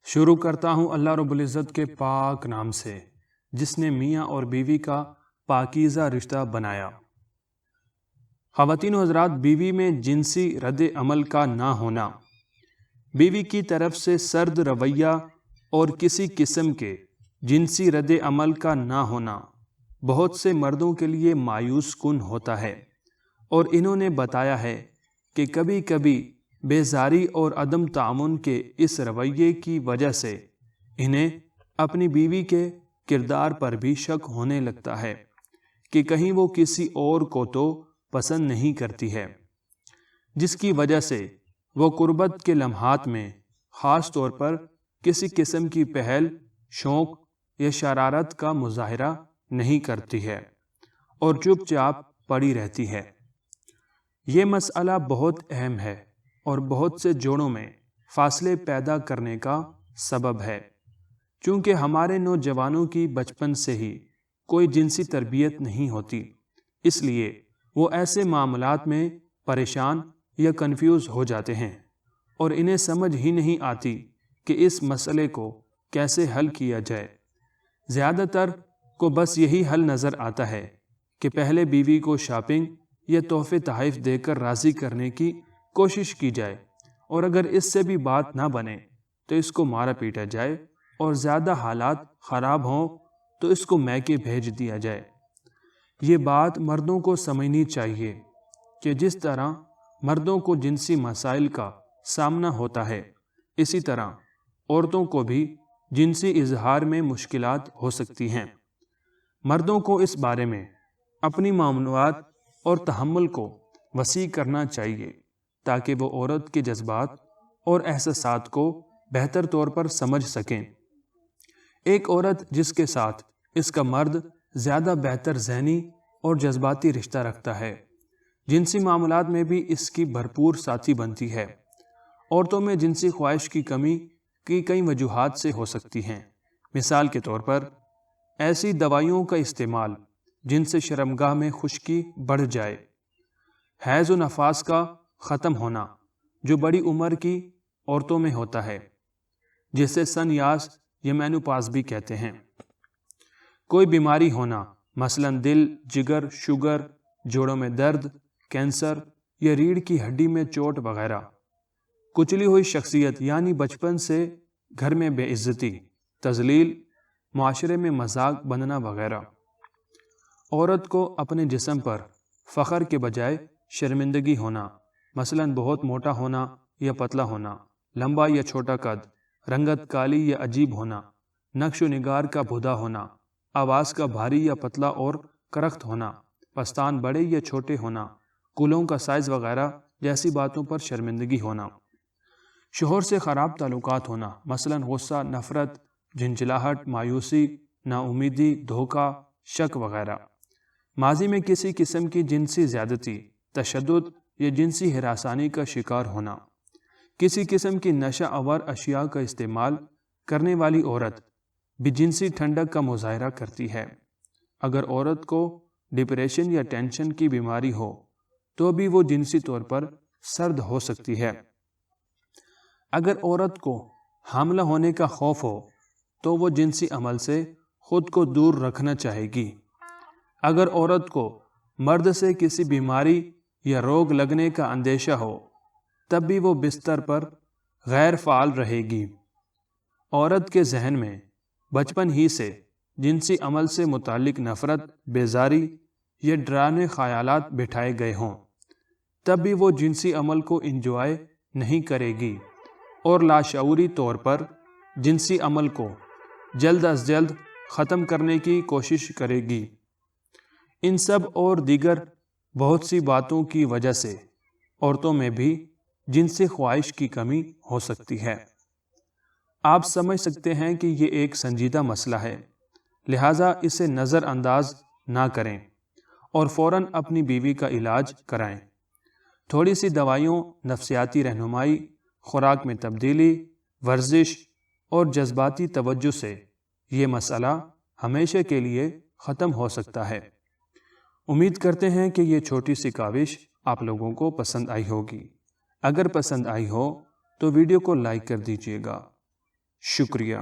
شروع کرتا ہوں اللہ رب العزت کے پاک نام سے، جس نے میاں اور بیوی کا پاکیزہ رشتہ بنایا۔ خواتین و حضرات، بیوی میں جنسی رد عمل کا نہ ہونا، بیوی کی طرف سے سرد رویہ اور کسی قسم کے جنسی رد عمل کا نہ ہونا بہت سے مردوں کے لیے مایوس کن ہوتا ہے، اور انہوں نے بتایا ہے کہ کبھی کبھی بیزاری اور عدم تعاون کے اس رویے کی وجہ سے انہیں اپنی بیوی کے کردار پر بھی شک ہونے لگتا ہے کہ کہیں وہ کسی اور کو تو پسند نہیں کرتی ہے، جس کی وجہ سے وہ قربت کے لمحات میں خاص طور پر کسی قسم کی پہل، شوق یا شرارت کا مظاہرہ نہیں کرتی ہے اور چپ چاپ پڑی رہتی ہے۔ یہ مسئلہ بہت اہم ہے اور بہت سے جوڑوں میں فاصلے پیدا کرنے کا سبب ہے، چونکہ ہمارے نوجوانوں کی بچپن سے ہی کوئی جنسی تربیت نہیں ہوتی، اس لیے وہ ایسے معاملات میں پریشان یا کنفیوز ہو جاتے ہیں اور انہیں سمجھ ہی نہیں آتی کہ اس مسئلے کو کیسے حل کیا جائے۔ زیادہ تر کو بس یہی حل نظر آتا ہے کہ پہلے بیوی کو شاپنگ یا تحفے تحائف دے کر راضی کرنے کی کوشش کی جائے، اور اگر اس سے بھی بات نہ بنے تو اس کو مارا پیٹا جائے، اور زیادہ حالات خراب ہوں تو اس کو میکے بھیج دیا جائے۔ یہ بات مردوں کو سمجھنی چاہیے کہ جس طرح مردوں کو جنسی مسائل کا سامنا ہوتا ہے، اسی طرح عورتوں کو بھی جنسی اظہار میں مشکلات ہو سکتی ہیں۔ مردوں کو اس بارے میں اپنی معلومات اور تحمل کو وسیع کرنا چاہیے تاکہ وہ عورت کے جذبات اور احساسات کو بہتر طور پر سمجھ سکیں۔ ایک عورت جس کے ساتھ اس کا مرد زیادہ بہتر ذہنی اور جذباتی رشتہ رکھتا ہے، جنسی معاملات میں بھی اس کی بھرپور ساتھی بنتی ہے۔ عورتوں میں جنسی خواہش کی کمی کی کئی وجوہات سے ہو سکتی ہیں۔ مثال کے طور پر ایسی دوائیوں کا استعمال جن سے شرمگاہ میں خشکی بڑھ جائے، حیض و نفاس کا ختم ہونا جو بڑی عمر کی عورتوں میں ہوتا ہے، جسے سنیاس یا مینوپاز بھی کہتے ہیں، کوئی بیماری ہونا مثلا دل، جگر، شوگر، جوڑوں میں درد، کینسر یا ریڑھ کی ہڈی میں چوٹ وغیرہ، کچلی ہوئی شخصیت یعنی بچپن سے گھر میں بے عزتی، تذلیل، معاشرے میں مذاق بننا وغیرہ۔ عورت کو اپنے جسم پر فخر کے بجائے شرمندگی ہونا، مثلا بہت موٹا ہونا یا پتلا ہونا، لمبا یا چھوٹا قد، رنگت کالی یا عجیب ہونا، نقش و نگار کا بھودا ہونا، آواز کا بھاری یا پتلا اور کرخت ہونا، پستان بڑے یا چھوٹے ہونا، کولوں کا سائز وغیرہ جیسی باتوں پر شرمندگی ہونا۔ شوہر سے خراب تعلقات ہونا، مثلا غصہ، نفرت، جھنجھلاہٹ، مایوسی، نا امیدی، دھوکہ، شک وغیرہ۔ ماضی میں کسی قسم کی جنسی زیادتی، تشدد یا جنسی ہراسانی کا شکار ہونا۔ کسی قسم کی نشہ آور اشیاء کا استعمال کرنے والی عورت بھی جنسی ٹھنڈک کا مظاہرہ کرتی ہے۔ اگر عورت کو ڈپریشن یا ٹینشن کی بیماری ہو تو بھی وہ جنسی طور پر سرد ہو سکتی ہے۔ اگر عورت کو حاملہ ہونے کا خوف ہو تو وہ جنسی عمل سے خود کو دور رکھنا چاہے گی۔ اگر عورت کو مرد سے کسی بیماری یا روگ لگنے کا اندیشہ ہو تب بھی وہ بستر پر غیر فعال رہے گی۔ عورت کے ذہن میں بچپن ہی سے جنسی عمل سے متعلق نفرت، بیزاری یا ڈرانے خیالات بٹھائے گئے ہوں تب بھی وہ جنسی عمل کو انجوائے نہیں کرے گی اور لاشعوری طور پر جنسی عمل کو جلد از جلد ختم کرنے کی کوشش کرے گی۔ ان سب اور دیگر بہت سی باتوں کی وجہ سے عورتوں میں بھی جنسی خواہش کی کمی ہو سکتی ہے۔ آپ سمجھ سکتے ہیں کہ یہ ایک سنجیدہ مسئلہ ہے، لہٰذا اسے نظر انداز نہ کریں اور فوراً اپنی بیوی کا علاج کرائیں۔ تھوڑی سی دوائیوں، نفسیاتی رہنمائی، خوراک میں تبدیلی، ورزش اور جذباتی توجہ سے یہ مسئلہ ہمیشہ کے لیے ختم ہو سکتا ہے۔ امید کرتے ہیں کہ یہ چھوٹی سی کاوش آپ لوگوں کو پسند آئی ہوگی۔ اگر پسند آئی ہو تو ویڈیو کو لائک کر دیجیے گا۔ شکریہ.